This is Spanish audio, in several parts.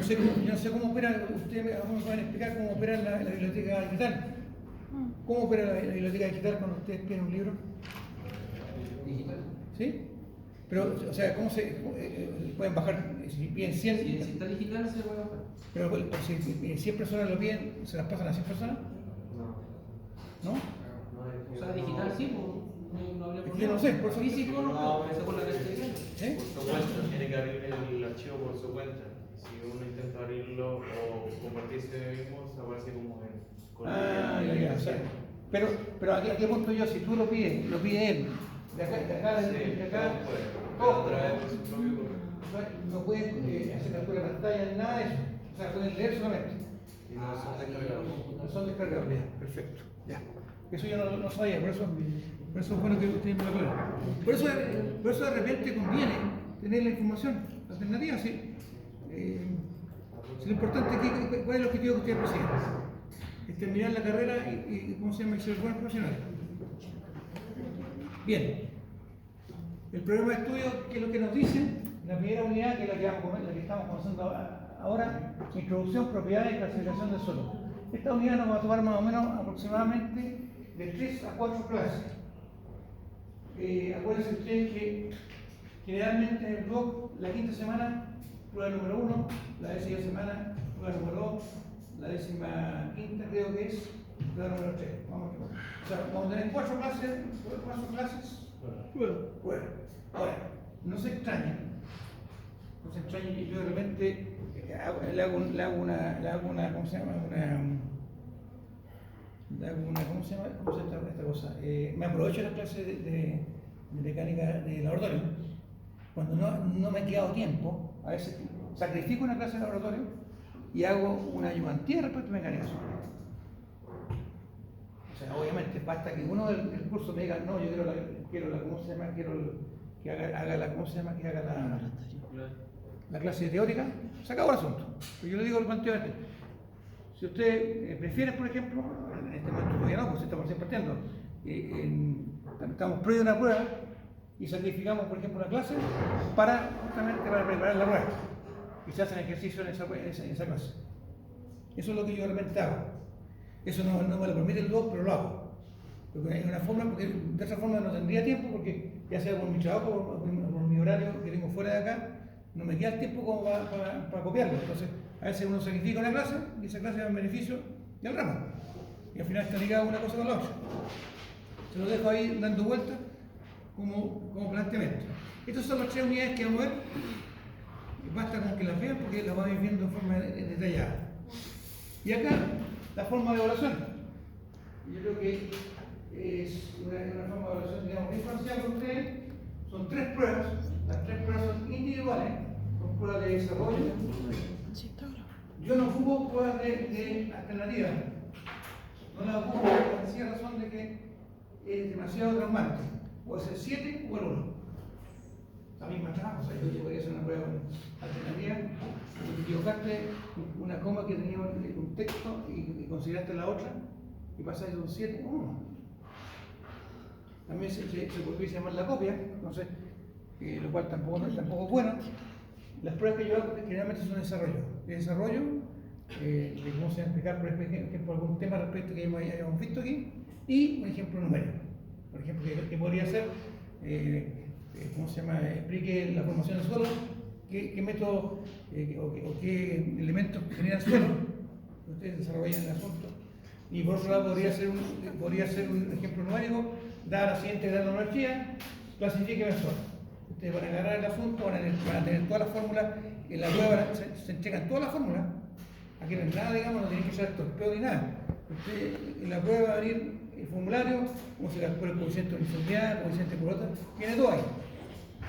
yo no sé cómo opera, ustedes me pueden explicar cómo opera la biblioteca digital. ¿Cómo opera la biblioteca digital cuando ustedes piden un libro? Digital. ¿Sí? Pero, o sea, ¿cómo se pueden bajar? Si piden 100. Si está digital, se puede bajar. Pero si 100 personas lo piden, ¿se las pasan a 100 personas? No. ¿No? O sea, digital sí, pues. No hablemos. Es que yo no sé, por eso. Físico no, según la restricción. ¿Sí? Por su cuenta, tiene que abrir el archivo por su cuenta. Si uno intenta abrirlo o compartirse mismo, se aparece como en Ya. O sea, pero ¿a qué punto yo? Si tú lo pides él, de acá, todo puede. A través de su propio correo. no pueden hacer captura de pantalla ni nada de eso. O sea, pueden leer solamente. Y no son descargables. No son descargables, ya, perfecto. Ya. Eso yo no sabía, por eso es bueno que ustedes me lo aclaren. Por eso de repente conviene tener la información alternativa, ¿sí? Si lo importante es cuál es el objetivo que ustedes persiguen. Es terminar la carrera y ¿cómo se llama? Y ser buenos profesionales. Bien. El programa de estudio, ¿qué es lo que nos dicen? La primera unidad, que es la que estamos conociendo ahora, introducción, propiedades y clasificación del suelo. Esta unidad nos va a tomar más o menos aproximadamente de 3 a 4 clases. Acuérdense ustedes que generalmente en el blog, la quinta semana, prueba número 1, la décima semana, prueba número 2, la décima quinta creo que es, prueba número 3. O sea, vamos a tener 4 clases. Bueno. Ahora, no se extrañen, yo de repente le hago una, ¿cómo se llama? ¿Cómo se llama esta cosa? Me aprovecho de la clase de mecánica de laboratorio. Cuando no me ha quedado tiempo, a veces sacrifico una clase de laboratorio y hago una ayudantía respecto a mecánica. O sea, obviamente, basta que uno del curso me diga, no, yo quiero ¿cómo se llama? Que haga la clase teórica, se acabó el asunto. Pero yo le digo al planteo este. Si usted prefiere, por ejemplo, en este momento todavía no, porque estamos recién partiendo, estamos previo a una prueba y sacrificamos, por ejemplo, una clase justamente para preparar la prueba. Y se hacen ejercicios en esa clase. Eso es lo que yo realmente hago. Eso no me lo permite el blog, pero lo hago. Porque hay una forma, porque de esa forma no tendría tiempo, porque ya sea por mi trabajo o por mi horario que tengo fuera de acá, no me queda el tiempo como para copiarlo. Entonces, a veces uno sacrifica una clase y esa clase va en beneficio del ramo. Y al final está ligado una cosa con la otra. Se lo dejo ahí dando vueltas como planteamiento. Estas son las 3 unidades que vamos a ver. Basta con que las vean porque las vamos a ir viendo en forma detallada. Y acá, la forma de evaluación. Yo creo que es una forma de evaluación, digamos, bien conocida por ustedes. Son 3 pruebas. Las 3 pruebas son individuales, son pruebas de desarrollo. Yo no ocupo pruebas de alternativa. No las ocupo por la sencilla razón de que es demasiado traumante. Puede ser 7 o el 1. La misma trabajo, o sea, yo podría hacer una prueba alternativa. Si te equivocaste una coma que tenía un texto y consideraste la otra y pasaste de un 7 a 1. También se podría llamar la copia, entonces, lo cual tampoco es bueno. Las pruebas que yo hago generalmente son de desarrollo. De desarrollo, les vamos a explicar, por ejemplo, algún tema respecto que hayamos visto aquí, y un ejemplo numérico. Por ejemplo, que podría ser, ¿cómo se llama? Explique la formación del suelo, qué método o qué elementos generan suelo. Ustedes desarrollan el asunto. Y por otro lado, podría ser un ejemplo numérico, dada la siguiente gran energía, clasifique el suelo. Ustedes van a agarrar el asunto, van a tener todas las fórmulas, en la prueba se entregan todas las fórmulas. Aquí no es nada, digamos, no tienen que usar torpeo ni nada. Usted, en la prueba va a venir el formulario, cómo se calcula el coeficiente de uniformidad, el coeficiente de culota, tiene todo ahí.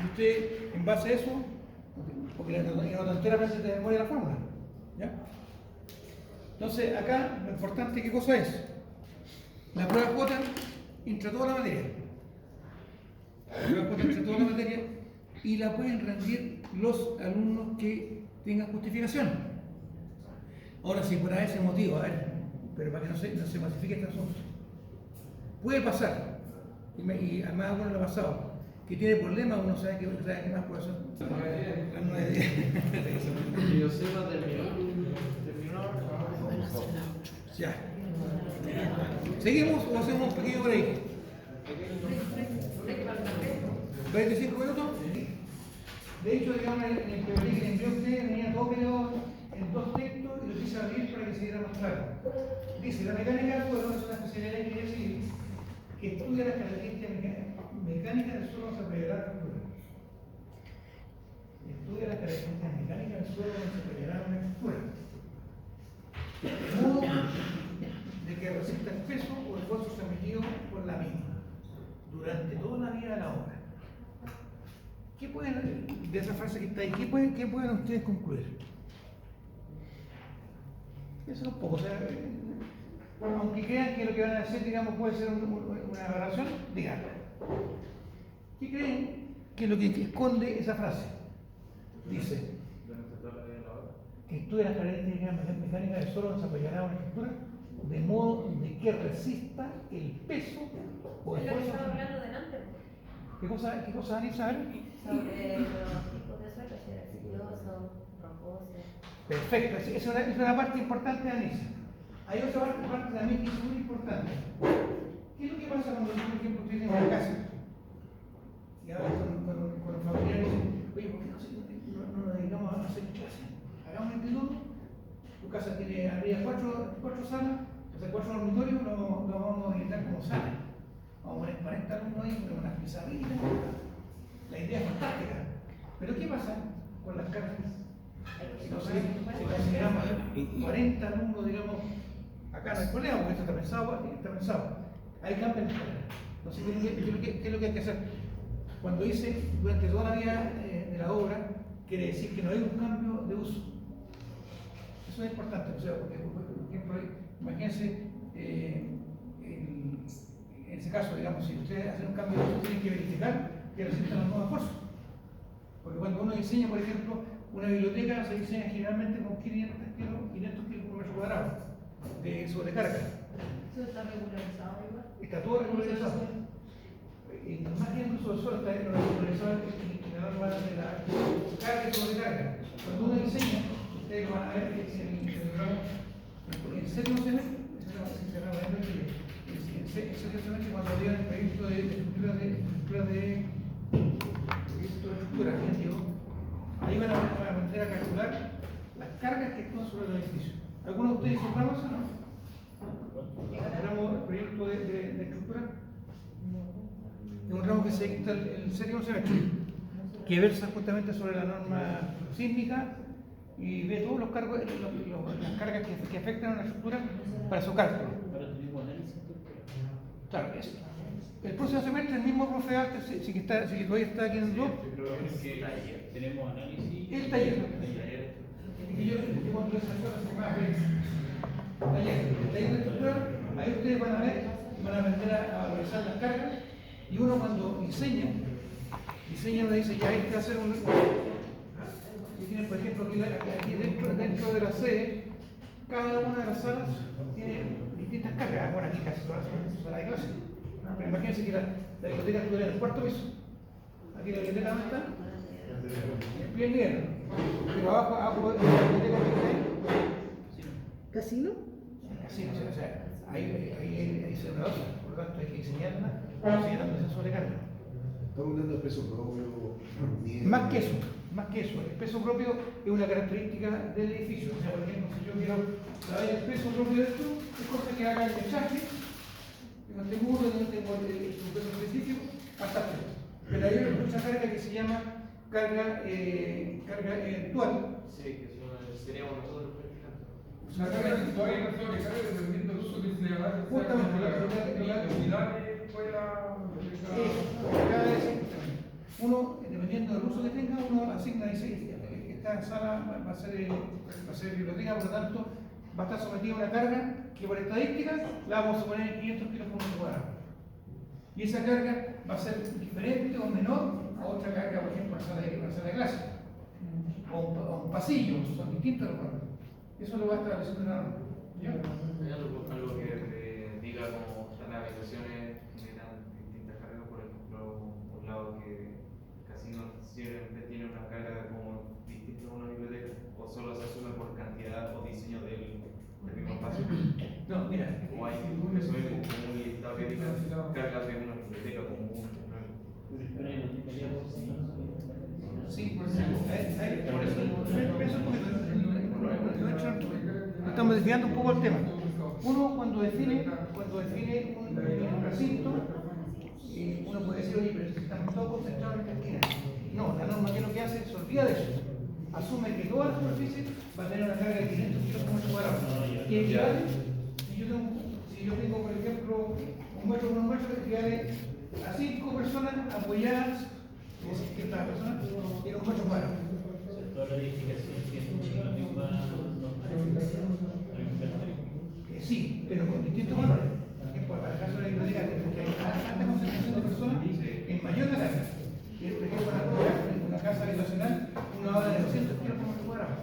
Y usted, en base a eso, porque la notantera parece de memoria la fórmula. ¿Ya? Entonces, acá lo importante, ¿qué cosa es? La prueba cuota entra toda la materia. La prueba cuota entra toda la materia y la pueden rendir los alumnos que tengan justificación. Ahora, si por ese motivo, a ver, pero para que no se masifique este asunto, puede pasar, y además a uno lo ha pasado, que tiene problemas, uno sabe que más puede ser. Que yo sepa, terminó Ya. ¿Seguimos o hacemos un pequeño break? 25 minutos. De hecho, digamos, en el PBT que le envió a usted venía todo peleado en dos textos y lo quise abrir para que se diera más claro. Dice, la mecánica del suelo es una especialidad que quiere decir que estudia las características mecánicas del suelo donde se proyectará la estructura. Estudia las características mecánicas del suelo donde se proyectará una estructura. De modo de que resista el peso o esfuerzo sometido por la misma durante toda la vida de la obra. ¿Qué pueden, de esa frase que está ahí, qué pueden ustedes concluir? Eso es un poco, o sea, aunque crean que lo que van a hacer, digamos, puede ser una aberración, díganlo. ¿Qué creen que es lo que esconde esa frase? Dice, que estudia las características mecánicas del suelo donde se apoyará una estructura, de modo de que resista el peso o Es lo que esfuerzo. estaba hablando delante. ¿Qué cosa van a saber? Sobre los tipos de suelo, si era arcilloso, rocoso. Perfecto, es una parte importante de Anisa. Hay otra parte también que es muy importante. ¿Qué es lo que pasa cuando, por ejemplo, usted tiene una casa? Y ahora con los familiares dicen, oye, ¿por qué no nos dedicamos a hacer clases? Hagamos un instituto. Tu casa tiene arriba cuatro salas, o sea, 4 dormitorios, lo vamos a editar como salas. Vamos a poner 40 alumnos ahí, ponemos unas pizarritas. La idea es fantástica. Pero ¿qué pasa con las cargas? Si consideramos 40 alumnos, digamos, acá en el colegio, porque esto está pensado. Hay cambios en la escuela. Entonces, ¿qué es lo que hay que hacer? Cuando dice durante toda la vida de la obra, quiere decir que no hay un cambio de uso. Eso es importante, o sea, porque, por ejemplo, imagínense, en ese caso, digamos, si ustedes hacen un cambio de uso, tienen que verificar que resistan los nuevos esfuerzos. Porque cuando uno diseña, por ejemplo, una biblioteca, se diseña generalmente con 500 kilos por metro cuadrado de sobrecarga. Eso está regularizado igual. Está todo regularizado. Y más que el uso del suelo está regularizado en la norma de la carga y sobrecarga. Cuando uno diseña, ustedes van a ver que en serio no se ve, cuando digan el proyecto de estructura, ahí van a aprender a calcular las cargas que actúan sobre los edificios. ¿Alguno de ustedes hizo ramos o no? ¿Ramos el proyecto de estructura? Es un ramo que se dicta el séptimo semestre, que versa justamente sobre la norma sísmica y ve todos los cargos, las cargas que afectan a la estructura para su cálculo. Claro, eso. El próximo semestre, el mismo profe Arte, si todavía está aquí en el blog, tenemos análisis. el taller. Y yo cuando esas cosas se llama el taller de estructura, ahí ustedes van a ver, van a aprender a valorizar las cargas, y uno cuando diseña uno dice, ya hay que hacer un... Y tienen, por ejemplo, aquí dentro de la sede, cada una de las salas tiene distintas cargas. Bueno, aquí casi todas las salas de clase. Pero imagínense que la biblioteca estuviera en el cuarto piso. Aquí la biblioteca ¿dónde está? Bien libre. Pero abajo de la biblioteca ¿Casino? casino, o sea, ahí se reduce, por lo tanto hay que diseñarla considerando esa sobrecarga. Estamos hablando de peso propio. Más que eso, el peso propio es una característica del edificio. O sea, por ejemplo, si yo quiero saber el peso propio de esto, es cosa que haga el mensaje, que no tengo uno, no tengo su peso específico, hasta aquí. Pero hay otra carga que se llama carga eventual. Sí, que seríamos nosotros practicando. La carga eventual es la carga dependiendo del uso que se le haga. Justamente, la unidad fuera. Cada vez, uno, dependiendo del uso que tenga, uno asigna, dice, esta sala va a ser biblioteca, por lo tanto, va a estar sometida a una carga que por estadística la vamos a poner en 500 kilos por metro cuadrado. Y esa carga va a ser diferente o menor a otra carga, por ejemplo, una sala de clase, o un pasillo, son distintos los valores. Eso lo va a establecer una norma. ¿Ya? Hay algo que diga como las habitaciones generan distintas cargas, por ejemplo, un lado que casi no siempre tiene una carga como distinta a una biblioteca, o solo se asume por cantidad o diseño del mismo espacio. No, mira, O hay, eso es como un listado que diga cargas de una biblioteca común. sí, por eso, estamos desviando un poco el tema. Uno cuando define un recinto, uno puede decir, oye, pero estamos todos concentrados en esta esquina. No, la norma que lo que hace se olvida de eso. Asume que toda la superficie va a tener una carga de 500 kilos por metro cuadrado. Que equivale, si yo tengo, por ejemplo, un metro por un metro, equivale a 5 personas apoyadas, que esta persona tiene un metro cuadrado. Toda la edificación tiene la misma Sí, pero con distintos valores. Por ejemplo, para el caso de la biblioteca, que hay alta concentración de personas, en mayor la carga. Y por ejemplo, en una casa habitacional, una hora de 200 kilos por metro cuadrado.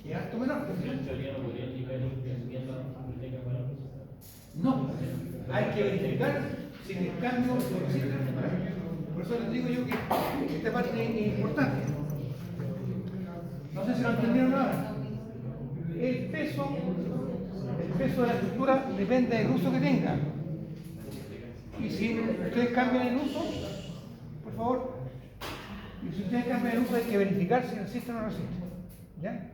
Y harto menor. en teoría no podría indicar viendo la biblioteca para No, hay que verificar si el cambio lo resiste. Por eso les digo yo que esta parte es importante. No sé si lo entendieron ahora. El peso de la estructura depende del uso que tenga. Y si ustedes cambian el uso, por favor, y si ustedes cambian el uso hay que verificar si resiste o no resiste. ¿Ya?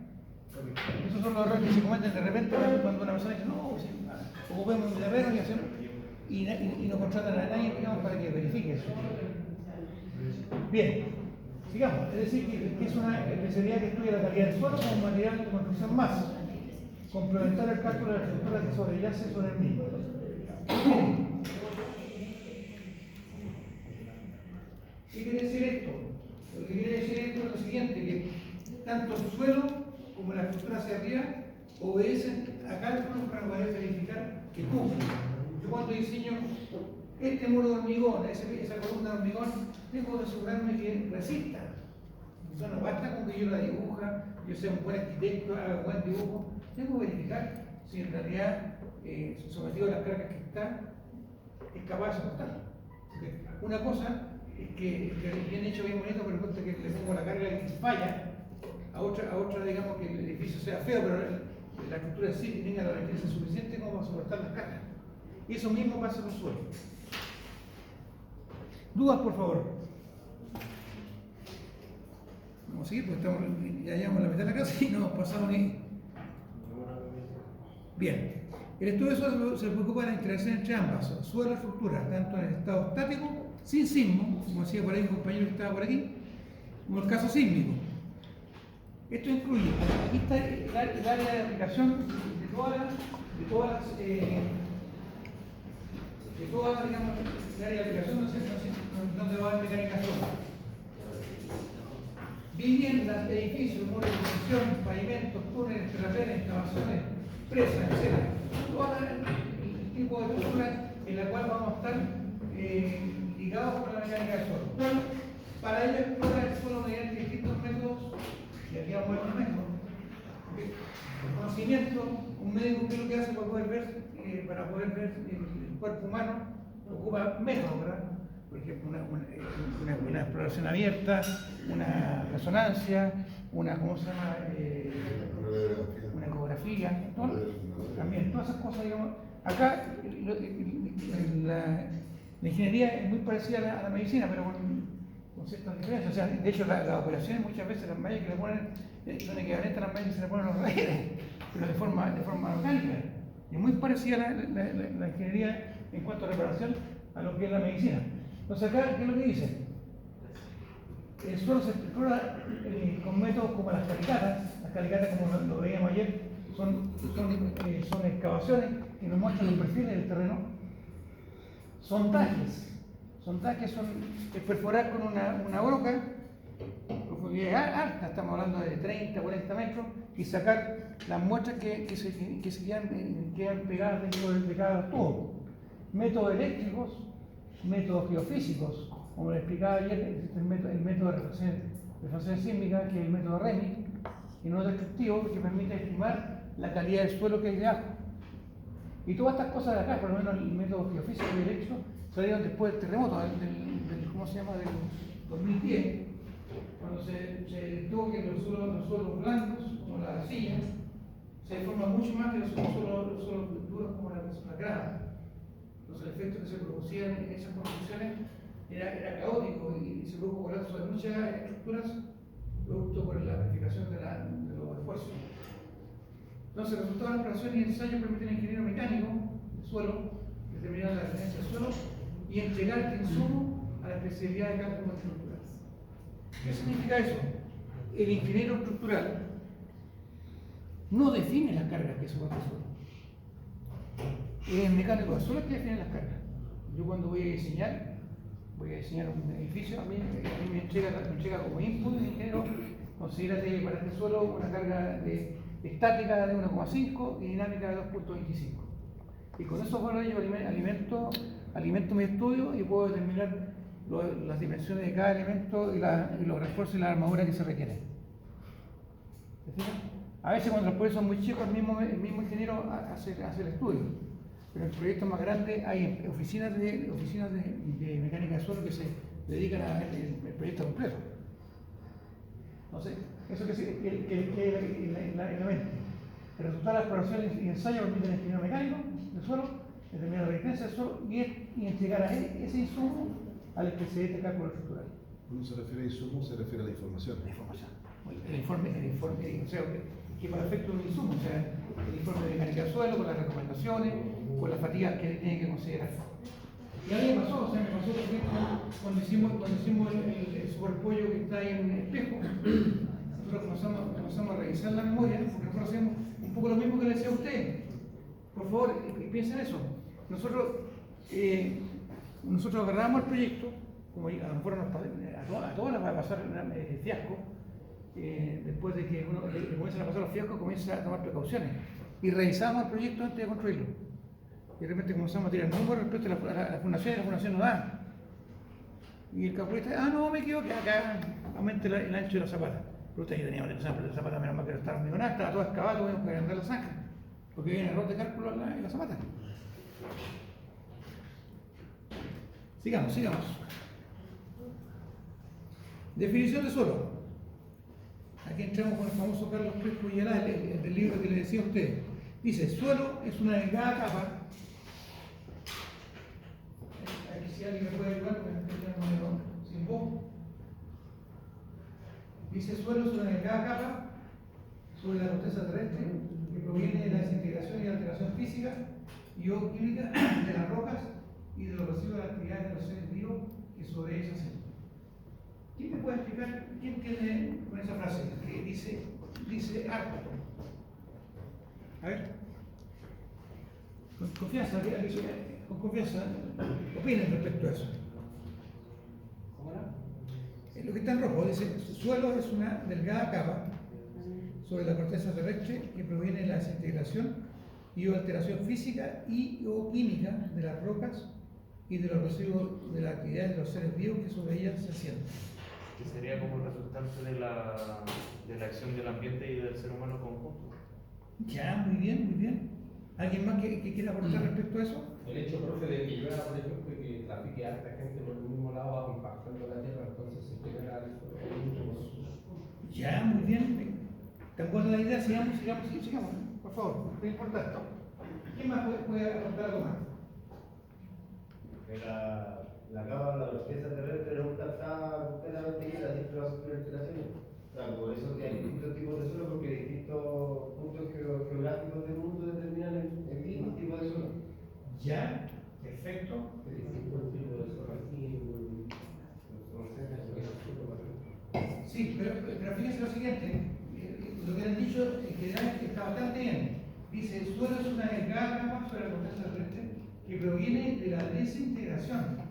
Esos son los errores que se cometen de repente cuando una persona dice, no, si ocupemos un terreno y no contratan a nadie, digamos, para que verifique eso. Bien, sigamos. Es decir, que es una especialidad que estudia la calidad del suelo como material de construcción más. Complementar el cálculo de la estructura que sobreyace sobre el mismo. ¿Qué quiere decir esto? Lo que quiere decir esto es lo siguiente, que tanto el suelo como la estructura hacia arriba obedecen a cálculos para poder verificar que cumple. Yo cuando diseño este muro de hormigón, esa columna de hormigón, tengo que asegurarme que resista. O sea, no basta con que yo la dibuja, yo sea un buen arquitecto, haga un buen dibujo, tengo que verificar si en realidad, sometido a las cargas que está, es capaz de soportar. Una cosa es que bien hecho, bien bonito, pero resulta que le pongo la carga y falla, a otra digamos que el edificio sea feo, pero la estructura en sí tenga la resistencia suficiente como para soportar las cargas. Y eso mismo pasa con el suelo. ¿Dudas, por favor? Vamos a seguir, porque ya llevamos la mitad de la clase y no hemos pasado ni... Bien. El estudio de suelo se preocupa de la interacción entre ambas, suelo y estructura, tanto en el estado estático, sin sismo, como decía por ahí un compañero que estaba por aquí, como el caso sísmico. Esto incluye, aquí está el área de aplicación de todas digamos, el área de aplicación donde va a haber mecánica sólida. Viviendas, edificios, muros de construcción, pavimentos, túneles, terrapenes, excavaciones, presas, etc. Todo el tipo de estructura en la cual vamos a estar ligados con la mecánica del suelo. Para ello explora el suelo mediante distintos métodos, y aquí vamos a ver los métodos. El conocimiento, un médico que lo que hace para poder ver el cuerpo humano, ocupa métodos, ¿verdad? Por ejemplo, una exploración abierta, una resonancia, ¿cómo se llama? Una ecografía, ¿no? También, todas esas cosas, digamos. Acá la ingeniería es muy parecida a la medicina, pero con ciertas diferencias. O sea, de hecho, las operaciones muchas veces, las mallas que le ponen, son equivalentes a las mallas que se le ponen a los reyes, pero de forma orgánica. Y es muy parecida la ingeniería en cuanto a reparación a lo que es la medicina. Entonces acá, ¿qué es lo que dice? El suelo se explora con métodos como las calicatas como lo veíamos ayer, son excavaciones que nos muestran los perfiles del terreno. Sondajes es perforar con una broca, profundidad alta, estamos hablando de 30, 40 metros, y sacar las muestras que quedan pegadas dentro de cada tubo. Métodos eléctricos, métodos geofísicos, como les explicaba ayer, existe el método de refracción sísmica, que es el método REMIT, y no destructivo, que permite estimar la calidad del suelo que hay debajo. Y todas estas cosas de acá, por lo menos el método geofísico y eléctrico, salieron después del terremoto, ¿cómo se llama? Del 2010, cuando se tuvo que los suelos blancos, como la arcilla, se deforma mucho más que los suelos duros como la grava. Entonces el efecto que se producía en esas construcciones era caótico y se produjo colapso de muchas estructuras producto por la verificación de los esfuerzos. Entonces el resultado de la exploración y ensayo permiten al ingeniero mecánico del suelo determinar la referencia del suelo y entregar este insumo a la especialidad de cálculo estructural. ¿Qué significa eso? El ingeniero estructural no define las cargas que soporta el suelo. El mecánico de suelo es que define las cargas. Yo cuando voy a diseñar un edificio, a mí me entrega como input el ingeniero, considérate para este suelo una carga estática de 1,5 y dinámica de 2,25. Y con esos valores yo alimento mi estudio y puedo determinar las dimensiones de cada elemento y los refuerzos y la armadura que se requieren. ¿Se fijan? A veces cuando los proyectos son muy chicos, el mismo ingeniero hace el estudio. Pero en proyectos más grandes hay oficinas de mecánica de suelo que se dedican a el proyecto completo. No sé, eso que en la mente. El resultado de la exploración y ensayo permite al ingeniero mecánico del suelo determinar la resistencia del suelo y entregar a él ese insumo al especialista de cálculo estructural. Cuando se refiere a insumo, se refiere a la información. La información. El informe, o sea, que para efecto de un insumo, o sea, el informe de mecánica del suelo, con las recomendaciones, con las fatigas que tiene que considerar. Y a mí me pasó, por ejemplo, cuando hicimos el superpollo que está ahí en el espejo, nosotros comenzamos a revisar la memoria, porque nosotros hacemos un poco lo mismo que le decía a usted. Por favor, piensen eso. Nosotros agarramos el proyecto, como a lo mejor a todas las va a pasar fiasco, después de que uno le comienzan a pasar los fiascos, comienza a tomar precauciones. Y revisamos el proyecto antes de construirlo. Y de repente comenzamos a tirar números respecto a la fundación y la fundación no da. Y el calculista, no, me equivoqué, acá aumente el ancho de la zapata. Pero usted ya tenía la zapata, menos mal que no estaba ni con nada, estaba todo excavado, tuvimos que agrandar la zanja. Porque hay un error de cálculo en la zapata. Sigamos. Definición de suelo. Aquí entramos con el famoso Carlos Crespo Villará, el del libro que le decía a usted. Dice, suelo es una delgada capa. Aquí si alguien me puede ayudar, porque me estoy quedando sin voz. Dice, suelo es una delgada capa sobre la corteza terrestre que proviene de la desintegración y alteración física y o química de las rocas y de los residuos de las actividades de los seres vivos que sobre ellas se encuentran. ¿Quién me puede explicar, quién tiene con esa frase que dice harto? A ver. Con confianza, opinen respecto a eso. ¿Cómo era? Lo que está en rojo dice, suelo es una delgada capa sobre la corteza terrestre que proviene de la desintegración y o alteración física y o química de las rocas y de los residuos de las actividades de los seres vivos que sobre ellas se sienten. Que sería como el resultante de la acción del ambiente y del ser humano conjunto. Ya, muy bien. ¿Alguien más que quiera aportar respecto a eso? El hecho, profe, de que llueva, por ejemplo, y que trafique harta gente por el mismo lado va impactando la tierra, entonces se genera mucho. Ya, muy bien. ¿Tan buena la idea? Sigamos, por favor, es importante. ¿Quién más puede aportar algo más? La capa, la corteza terrestre nunca está completamente lisa, siempre va a sufrir alteraciones. O sea, por eso que hay distintos tipos de suelo, porque distintos puntos geográficos del mundo determinan el tipo de suelo. Ya, perfecto. Distintos tipos de suelo aquí, Sí, pero fíjense lo siguiente, lo que han dicho en general está bastante bien. Dice, el suelo es una delgada capa sobre la corteza terrestre que proviene de la desintegración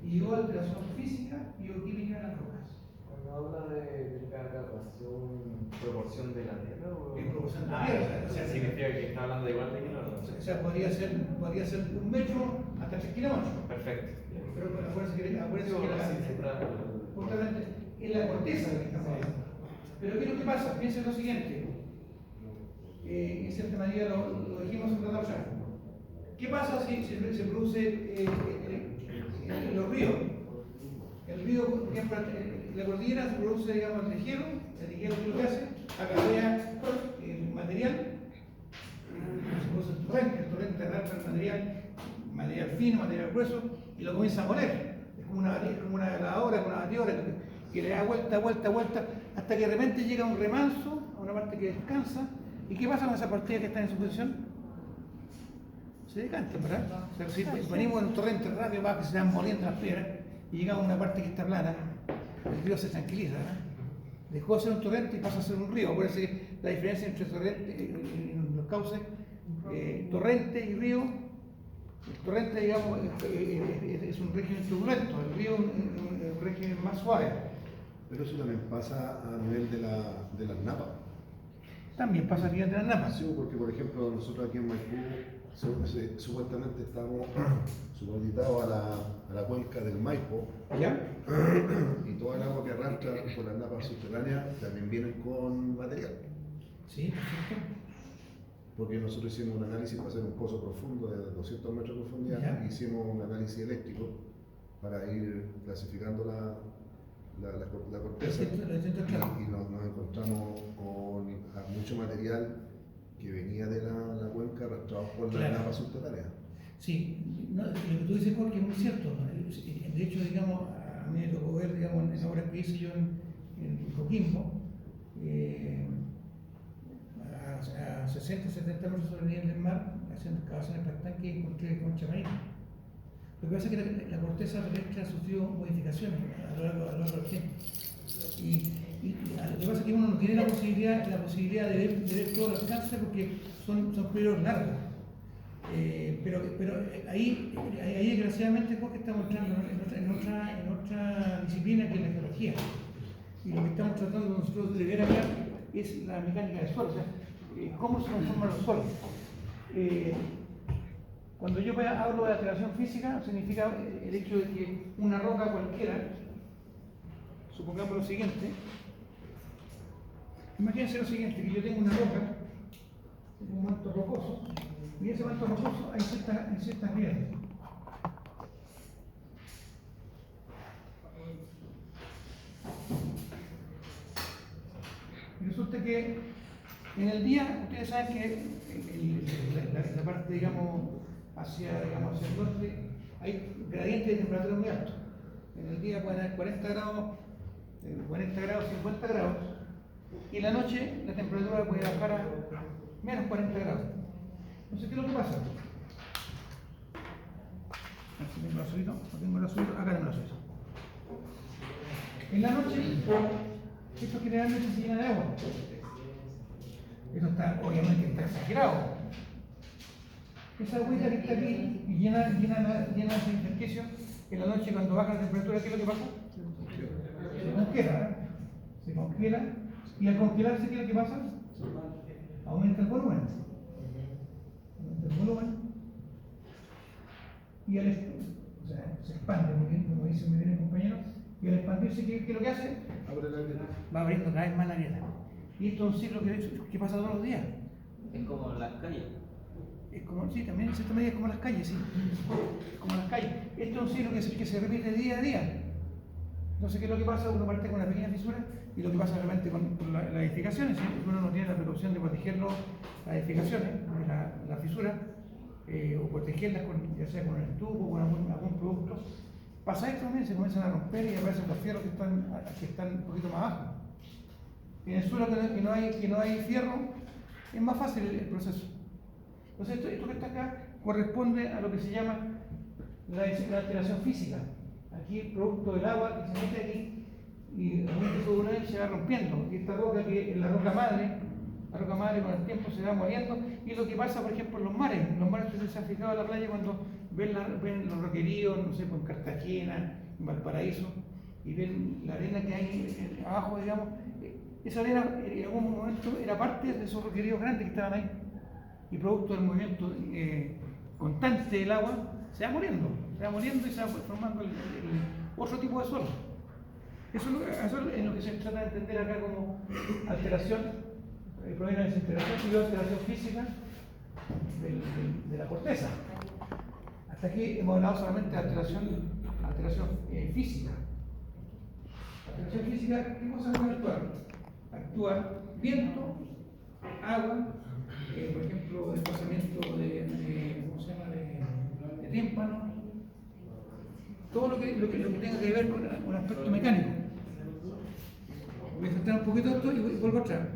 y o alteración física y o química de las rocas. Cuando habla de carga, ¿es proporción de la Tierra? O... En proporción de la Tierra. O sea, significa que está hablando de igual de kilómetros. O sea, podría ser 1 metro hasta 3 kilómetros. Perfecto. Pero acuérdense que justamente es la corteza de la que estamos hablando. Pero ¿qué es lo que pasa? Piensen lo siguiente. En cierta medida lo dijimos en otra atrás. ¿Qué pasa si se produce en los ríos? El río, por ejemplo, la cordillera se produce, digamos, el tejero que lo que hace, acarrea material fino, material grueso, y lo comienza a poner. Es como una lavadora, como una batidora que le da vuelta, hasta que de repente llega un remanso, a una parte que descansa. ¿Y qué pasa con esa partida que está en su posición? Se decanta, ¿verdad? O sea, si venimos en un torrente rápido, va que se van moliendo las piedras, y llegamos a una parte que está plana, el río se tranquiliza, ¿verdad? Dejó de ser un torrente y pasa a ser un río. Por eso la diferencia entre torrente, en los cauces, torrente y río. El torrente, digamos, es un régimen turbulento, el río es un régimen más suave. Pero eso también pasa a nivel de las napas. También pasa a nivel de las napas. Sí, porque por ejemplo nosotros aquí en Maipú supuestamente estamos subordinados a la cuenca del Maipo, ¿Ya? y toda el agua que arrastra por las napas subterráneas también vienen con material. Sí, perfecto. Porque nosotros hicimos un análisis para hacer un pozo profundo de 200 metros de profundidad, Ya. y hicimos un análisis eléctrico para ir clasificando la corteza, y nos encontramos con mucho material que venía de la cuenca arrastrado por las Claro. napas subterráneas. Sí, no, lo que tú dices, Jorge, es muy cierto. De hecho, digamos, a mí me tocó ver, digamos, en la obra que hice yo en Coquimbo, a 60, 70 metros sobre el nivel del mar, haciendo excavaciones para estanques, y encontré concha marina. Lo que pasa es que la corteza terrestre ha sufrido modificaciones a lo largo del tiempo. Y lo que pasa es que uno no tiene la posibilidad de ver todo el alcance, porque son periodos largos. Pero ahí desgraciadamente, Jorge, estamos entrando en otra disciplina, que es la geología. Y lo que estamos tratando nosotros de ver acá es la mecánica del suelo, o sea, cómo se conforman los suelos. Cuando yo hablo de alteración física, significa el hecho de que una roca cualquiera, supongamos lo siguiente, imagínense lo siguiente, que yo tengo una roca, un manto rocoso, y en ese manto rocoso hay ciertas grietas. Y resulta que en el día, ustedes saben que la parte, digamos, hacia el norte, hay gradientes de temperatura muy altos. En el día pueden haber 40 grados, 50 grados, y en la noche la temperatura puede bajar a menos 40 grados. Entonces, ¿qué es lo que pasa? Aquí tengo el azulito, acá tengo el azulito. En la noche, esto generalmente se llena de agua. Esto obviamente está exagerado. Esa agüita que está aquí llena de intersticio, en la noche cuando baja la temperatura, ¿qué es lo que pasa? Se congela, ¿eh? Se congela, y al congelarse, ¿qué es lo que pasa? Aumenta el volumen. Y o sea, se expande muy bien, como dice muy bien el compañero, y al expandirse, ¿qué es lo que hace? Abre la grieta. Va abriendo cada vez más la grieta. Y esto es un ciclo que pasa todos los días. Es como en las calles. Es como, sí, también en cierta medida es como las calles, sí. Es como las calles. Esto es un ciclo que se repite día a día. Entonces, ¿qué es lo que pasa? Uno parte con una pequeña fisura, y lo que pasa realmente con las edificaciones, ¿sí? Uno no tiene la precaución de protegerlo, las edificaciones, la fisura, o protegerlas ya sea con el tubo o con algún producto. Pasa esto también, se comienzan a romper y aparecen los fierros que están un poquito más abajo. En el suelo que no hay fierro, es más fácil el proceso. Entonces, esto que está acá corresponde a lo que se llama la alteración física. Aquí el producto del agua que se mete aquí y aumenta su volumen, se va rompiendo. Y esta roca, que es la roca madre con el tiempo se va muriendo. Y lo que pasa, por ejemplo, en los mares. En los mares, ustedes se han fijado en la playa cuando ven los roqueríos, no sé, en Cartagena, en Valparaíso, y ven la arena que hay abajo, digamos. Esa arena en algún momento era parte de esos roqueríos grandes que estaban ahí. Y producto del movimiento constante del agua, se va muriendo y se va formando otro tipo de suelo. Eso es lo que se trata de entender acá como alteración, proviene de desintegración y alteración física de la corteza. Hasta aquí hemos hablado solamente de alteración física. Alteración física, ¿qué cosas puede actuar? Actúa viento, agua, por ejemplo, desplazamiento de tímpano, todo lo que tenga que ver con un aspecto mecánico. Voy a saltar un poquito esto y vuelvo atrás,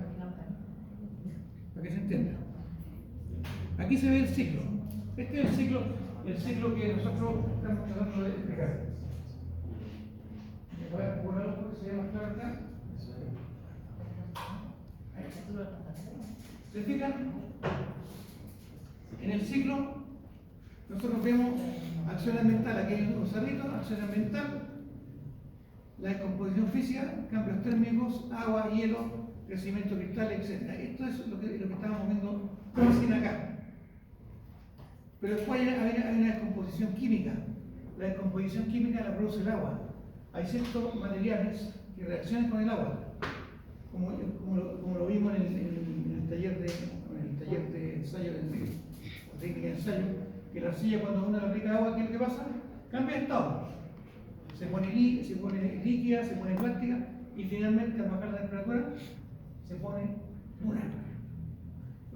para que se entienda. Aquí se ve el ciclo. Este es el ciclo que nosotros estamos tratando de explicar. Voy a poner algo que se llama claro acá. ¿Se fijan? En el ciclo nosotros vemos acción ambiental, aquí hay un cerrito, acción ambiental, la descomposición física, cambios térmicos, agua, hielo, crecimiento cristal, etc. Esto es lo que estábamos viendo recién acá. Pero después hay una descomposición química. La descomposición química la produce el agua. Hay ciertos materiales que reaccionan con el agua, como lo vimos en el taller de ensayo, de técnica de ensayo, que la arcilla cuando uno le aplica agua, ¿qué es lo que pasa? Cambia de estado. Se pone líquida, se pone plástica y finalmente al bajar la temperatura se pone dura.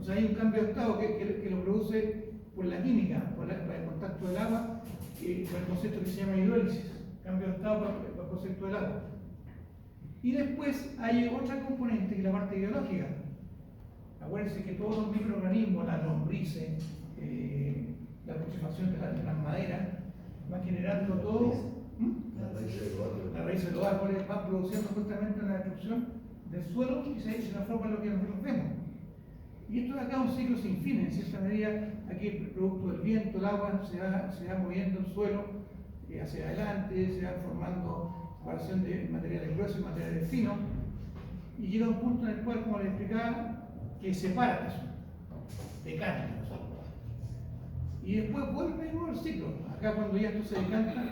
O sea, hay un cambio de estado que lo produce por la química, por el contacto del agua y por el concepto que se llama hidrólisis, cambio de estado por el concepto del agua. Y después hay otra componente que es la parte biológica. Acuérdense que todos los microorganismos, las lombrices, la putrefacción de las maderas, van generando todo. La raíz de los árboles van produciendo justamente una destrucción del suelo y se transforma en lo que nosotros vemos. Y esto de acá es un ciclo sin fin. En cierta medida, aquí el producto del viento, el agua, se va moviendo el suelo hacia adelante, se va formando separación de materiales gruesos y materiales finos, y llega un punto en el cual, como les explicaba, que separa eso, decanta. Y después vuelve de nuevo el ciclo. Acá cuando ya esto se decanta,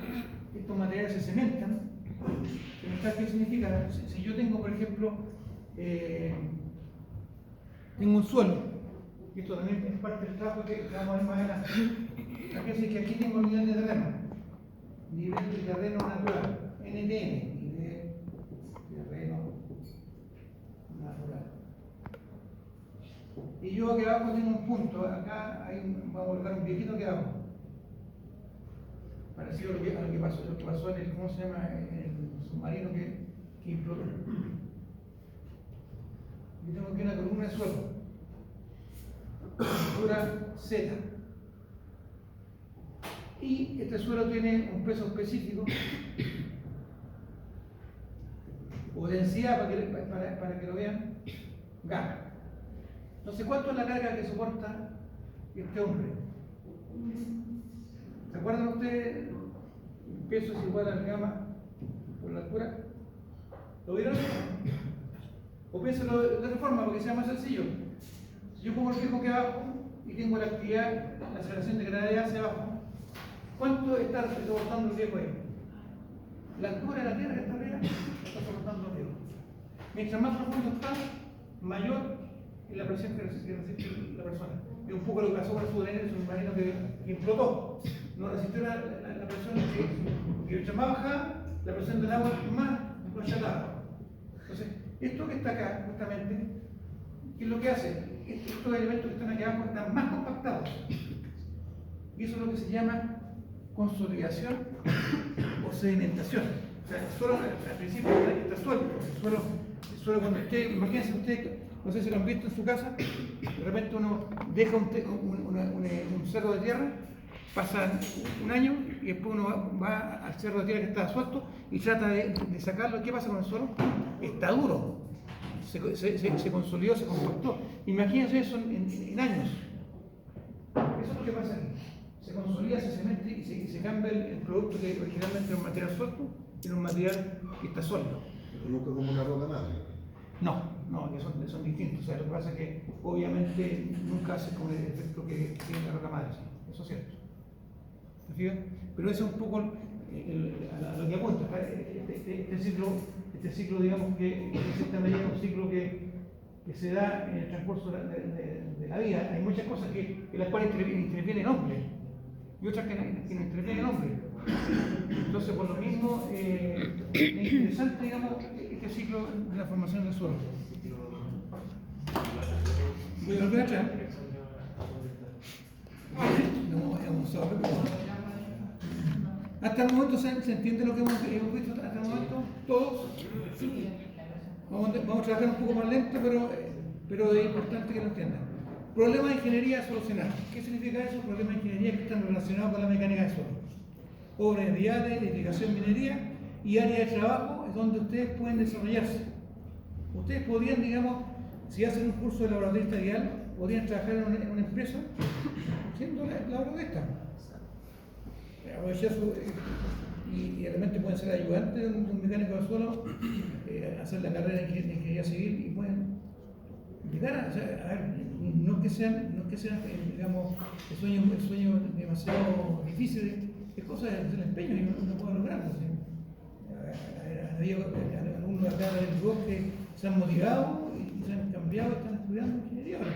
estos materiales se cementan. ¿Cementar qué significa? Si yo tengo, por ejemplo, tengo un suelo, y esto también es parte del trabajo que vamos a ver más adelante. Acá dice que aquí tengo el nivel de terreno, nivel de terreno natural, NTN, nivel de terreno natural. Y yo aquí abajo tengo un punto, acá vamos a colocar un viejito aquí abajo, parecido a lo que pasó en el, ¿cómo se llama?, en el submarino que implotó. Yo tengo aquí una columna de suelo, altura Z. Y este suelo tiene un peso específico o densidad, para que lo vean, gamma. Entonces, ¿cuánto es la carga que soporta este hombre? ¿Se acuerdan ustedes? El peso es igual al gamma por la altura. ¿Lo vieron? O piénselo de otra forma, porque sea más sencillo. Si yo pongo el fijo aquí abajo y tengo la actividad, la aceleración de gravedad hacia abajo, ¿cuánto está soportando el viejo ahí? La altura de la Tierra que está arriba está soportando el viejo. Mientras más profundo está, mayor es la presión que recibe la persona. Es un poco lo que pasó con el submarino que implotó. No resistió la presión que mientras más baja, la presión del agua más lo achataba. Entonces, esto que está acá, justamente, ¿qué es lo que hace? Estos elementos que están aquí abajo están más compactados. Y eso es lo que se llama consolidación o sedimentación. O sea, el suelo al principio está suelto. El suelo cuando usted, imagínense usted, no sé si lo han visto en su casa, de repente uno deja un cerro de tierra, pasa un año y después uno va al cerro de tierra que está suelto y trata de sacarlo. ¿Qué pasa con el suelo? Está duro, se consolidó, se compactó. Imagínense eso en años. Eso es lo que pasa aquí. Se consolida, se cementa y se cambia el producto que originalmente era un material suelto en un material que está sólido. Nunca como una roca madre. No, que son distintos. O sea, lo que pasa es que obviamente nunca hace con el efecto que tiene la roca madre. ¿Sí? Eso es cierto. ¿Se fijan? Pero eso es un poco a lo que apunta. Este ciclo, digamos que en cierta medida es un ciclo que se da en el transcurso de la vida. Hay muchas cosas en las cuales interviene el hombre y otras que no interviene el hombre. Entonces, por lo mismo, es interesante, digamos, este ciclo de la formación del suelo. Voy a volver atrás. No, hemos hablado. Hasta el momento se entiende lo que hemos visto hasta el momento, todos. Vamos a trabajar un poco más lento, pero es importante que lo entiendan. Problemas de ingeniería a solucionar. ¿Qué significa eso? Problemas de ingeniería que están relacionados con la mecánica de suelo. Obras viales, edificación, minería y área de trabajo es donde ustedes pueden desarrollarse. Ustedes podrían, digamos, si hacen un curso de laboratorista vial, podrían trabajar en una empresa siendo laboratorista. Aprovechar y realmente pueden ser ayudantes de un mecánico de suelo, hacer la carrera de ingeniería civil y pueden llegar a ver, no que sean digamos, el sueño demasiado difícil, es cosa de hacer el empeño y uno puede lograrlo. Había algunos acá del grupo que se han motivado y se han cambiado y están estudiando ingeniería ahora.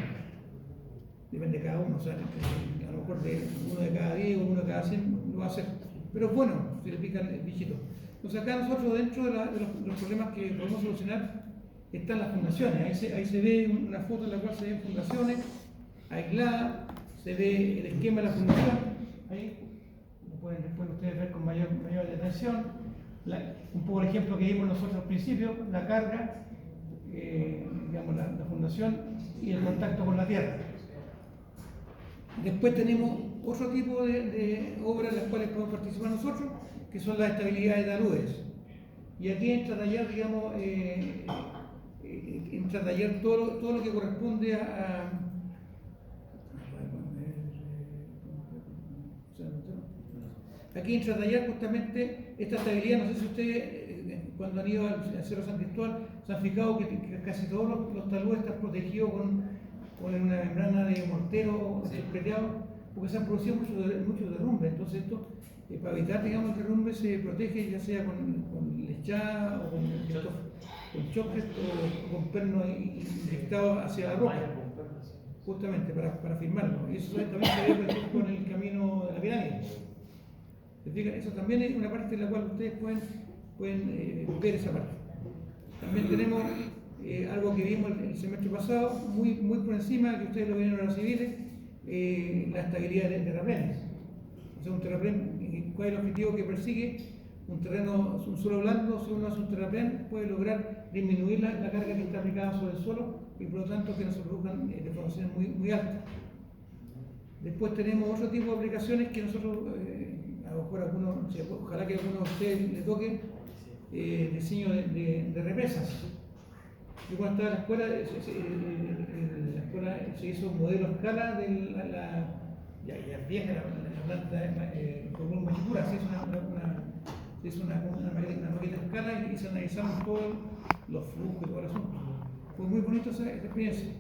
Depende de cada uno, o sea, a lo mejor de uno de cada 10 o uno de cada 100 lo va a hacer. Pero es bueno, si le pican el bichito. Entonces acá nosotros dentro de los problemas que podemos solucionar están las fundaciones. Ahí se ve una foto en la cual se ven fundaciones aisladas, se ve el esquema de la fundación. Ahí lo pueden después ustedes ver con mayor detención. Un poco el ejemplo que vimos nosotros al principio, la carga, digamos la fundación y el contacto con la tierra. Después tenemos otro tipo de obras en las cuales podemos participar nosotros, que son las estabilidades de taludes. Y aquí entra a tallar, digamos, todo lo que corresponde aquí entra a tallar justamente esta estabilidad. No sé si ustedes, cuando han ido al Cerro San Cristóbal, se han fijado que casi todos los taludes están protegidos con una membrana de mortero secreteado, porque se han producido mucho derrumbe. Entonces esto, para evitar, digamos, el derrumbe, se protege ya sea con lechada o con choques o con pernos inyectados hacia la roca, justamente para firmarlo. Y eso también se ve, por ejemplo, con el camino de la pirámide. ¿Se fijan? Eso también es una parte en la cual ustedes pueden ver esa parte. También tenemos algo que vimos el semestre pasado, muy por encima, que ustedes lo ven en las civiles, la estabilidad de terraplenes. O sea, un terraplén, ¿cuál es el objetivo que persigue? Un suelo blando, si uno hace un terraplén, puede lograr disminuir la carga que está aplicada sobre el suelo y por lo tanto que no se produzcan deformaciones muy altas. Después tenemos otro tipo de aplicaciones que nosotros, a lo mejor ojalá que a algunos de ustedes les toque, diseño de represas. Yo cuando estaba en la escuela se hizo un modelo a escala de ya vieja la planta como Machicura, se hizo una maqueta a escala y se analizaron todos los flujos y todo el asunto. Fue muy bonito esa experiencia.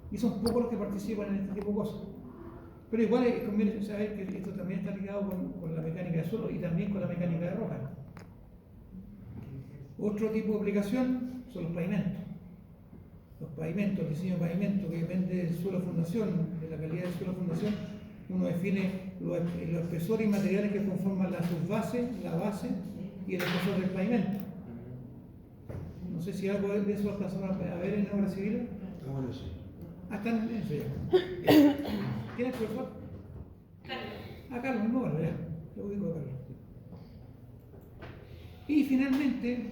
Y son pocos los que participan en este tipo de cosas. Pero igual conviene saber que esto también está ligado con la mecánica de suelo y también con la mecánica de roca. Otro tipo de aplicación son los pavimentos. Los pavimentos, el diseño de pavimento, que depende del suelo fundación, de la calidad del suelo fundación, uno define los espesores y materiales que conforman la subbase, la base y el espesor del pavimento. No sé si algo de eso alcanzaron a ver en obras civiles. Bueno, sí. Están en eso ya. ¿Quién es el profesor? Carlos. Carlos, no, ya. Lo ubico a Carlos. Y finalmente,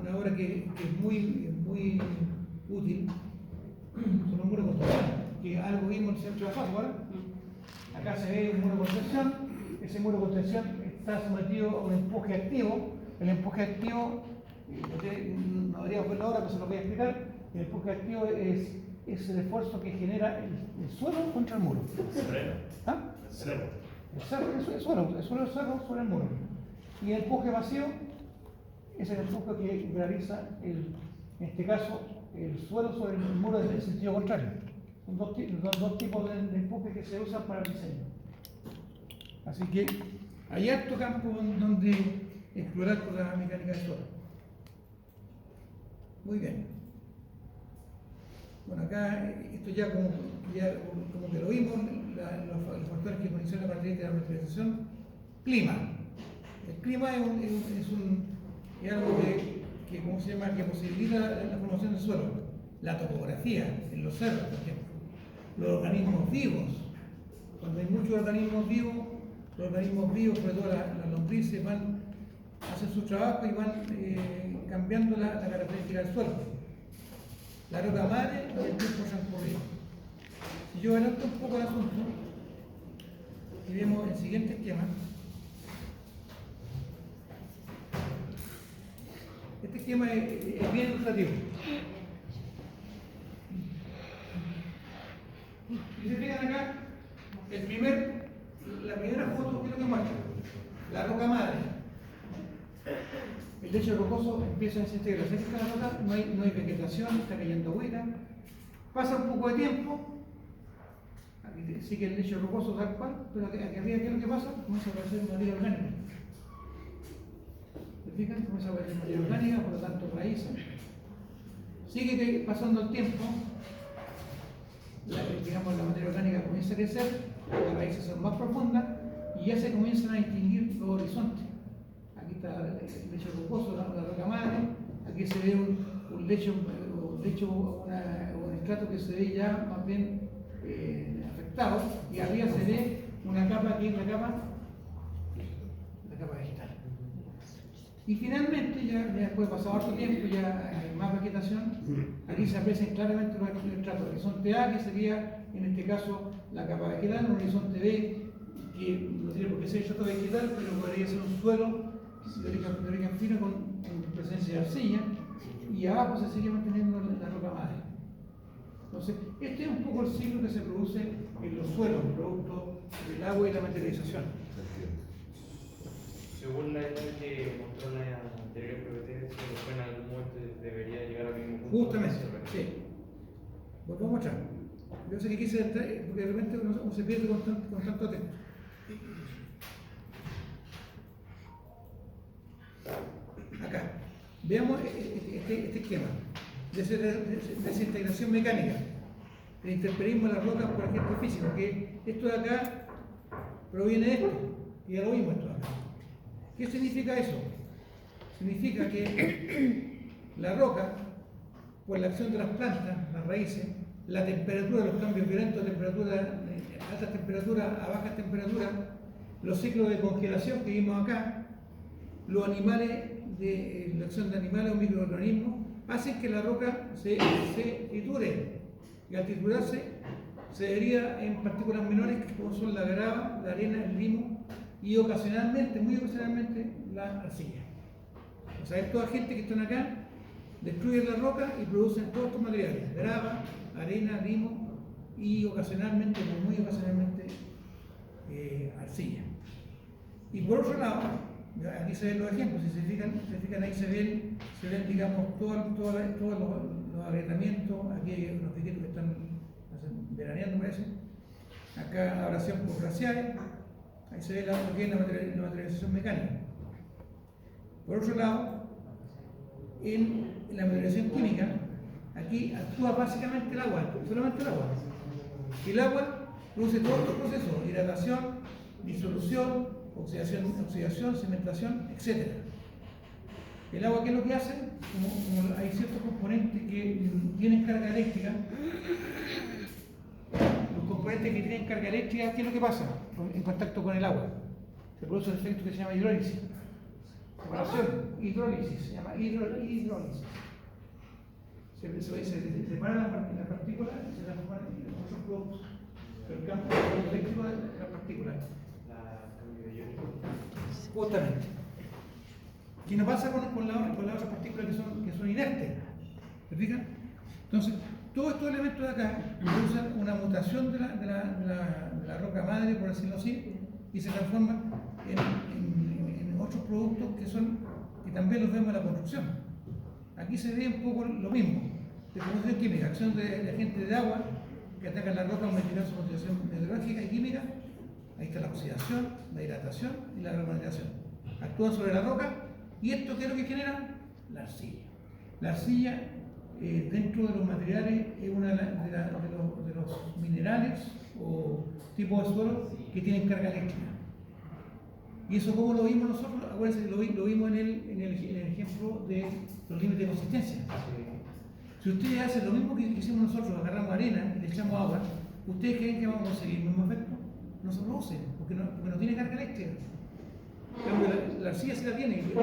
una obra que es muy útil son los muros de construcción, que algo vimos en el centro de Pascua. Acá se ve un muro de construcción. Ese muro de construcción está sometido a un empuje activo. El empuje activo, no deberíamos verlo ahora, pero se lo voy a explicar. El empuje activo es el esfuerzo que genera el suelo contra el muro. ¿Ah? El suelo del cerro sobre el muro. Y el empuje vacío es el empuje que realiza, en este caso, el suelo sobre el muro en el sentido contrario. Son dos tipos de empuje que se usan para el diseño. Así que hay harto campo donde explorar con la mecánica de suelo. Muy bien. Bueno, acá esto ya como que lo vimos, los factores que condicionan la materia de la materialización. Clima. El clima es algo que ¿cómo se llama?, que posibilita la formación del suelo. La topografía en los cerros, por ejemplo. Los organismos vivos. Cuando hay muchos organismos vivos, los organismos vivos, sobre todo las lombrices, hacen su trabajo y van cambiando la característica del suelo. La roca madre y el tiempo transcurrido. Si yo adelanto un poco el asunto y vemos el siguiente esquema, este esquema es bien ilustrativo. Si se fijan acá, la primera foto que es lo que muestra, la roca madre. El lecho rocoso empieza a desintegrarse. Esta la roca, no hay vegetación, está cayendo agüita. Pasa un poco de tiempo, aquí sigue el lecho rocoso tal cual, pero aquí arriba, ¿qué es lo que pasa? Comienza a aparecer materia orgánica. ¿Se fijan? Comienza a aparecer materia orgánica, por lo tanto raíces. Sigue pasando el tiempo, la materia orgánica comienza a crecer, las raíces son más profundas y ya se comienzan a distinguir los horizontes. Aquí está el lecho rocoso, la roca madre, aquí se ve un lecho, un estrato que se ve ya más bien afectado, y arriba se ve una capa que es la capa vegetal. Y finalmente, ya después de pasado harto tiempo, ya hay más vegetación, aquí se aprecian claramente los estratos. Horizonte A, que sería en este caso la capa vegetal, un horizonte B, que no tiene por qué ser estrato vegetal, pero podría ser un suelo de origen fino con presencia de arcilla, y abajo se sigue manteniendo la roca madre. Entonces, este es un poco el ciclo que se produce en los suelos, producto del agua y la materialización. Según la edad que mostró la anterior PPT, si después en algún momento debería llegar al mismo punto. Justamente, sí. Lo puedo mostrar. Yo sé que quise entrar, porque de repente uno se pierde con tanto texto. Acá, veamos este esquema de desintegración mecánica, el interperismo de las rocas por agente físico, que esto de acá proviene de esto, y ya lo vimos esto de acá. ¿Qué significa eso? Significa que la roca, por la acción de las plantas, las raíces, la temperatura, los cambios violentos de temperatura, de altas temperaturas a bajas temperaturas, los ciclos de congelación que vimos acá, los animales, la acción de animales o microorganismos, hacen que la roca se triture, y al triturarse se deriva en partículas menores como son la grava, la arena, el limo y ocasionalmente, muy ocasionalmente, la arcilla. O sea, estos agentes que están acá destruyen la roca y producen todos estos materiales: grava, arena, limo y ocasionalmente, muy ocasionalmente, arcilla. Y por otro lado, aquí se ven los ejemplos, si se fijan ahí se ven digamos, todos los agrietamientos. Aquí hay unos piquetes que están veraneando, parece. Acá abrasión por glaciares, ahí se ve lo que es la materialización mecánica. Por otro lado, en la materialización química, aquí actúa básicamente el agua, solamente el agua. El agua produce todos estos procesos: hidratación, disolución, oxidación, cementación, etc. El agua, ¿qué es lo que hace? Como hay ciertos componentes que tienen carga eléctrica, los componentes que tienen carga eléctrica, ¿qué es lo que pasa en contacto con el agua? Se produce un efecto que se llama hidrólisis. Separación, hidrólisis, se llama hidrólisis. Se separan las partículas y se transforman en otros productos. El campo eléctrico de las partículas. Justamente. ¿Qué no pasa con las otras partículas que son inertes? ¿Se fijan? Entonces, todos estos elementos de acá producen una mutación de la roca madre, por decirlo así, y se transforman en otros productos que también los vemos en la construcción. Aquí se ve un poco lo mismo: de composición química, acción de agentes de agua que atacan la roca, aumentan su concentración meteorológica y química. Ahí está la oxidación, la hidratación y la regeneración. Actúan sobre la roca, y esto, ¿qué es lo que genera? La arcilla. La arcilla, dentro de los materiales, es uno de los minerales o tipos de suelo que tienen carga eléctrica. ¿Y eso cómo lo vimos nosotros? Acuérdense que lo vimos en el ejemplo de los límites de consistencia. Si ustedes hacen lo mismo que hicimos nosotros, agarramos arena y le echamos agua, ¿ustedes creen que vamos a conseguir el mismo efecto? No se produce, porque no tiene carga eléctrica. En cambio, la arcilla sí la tiene.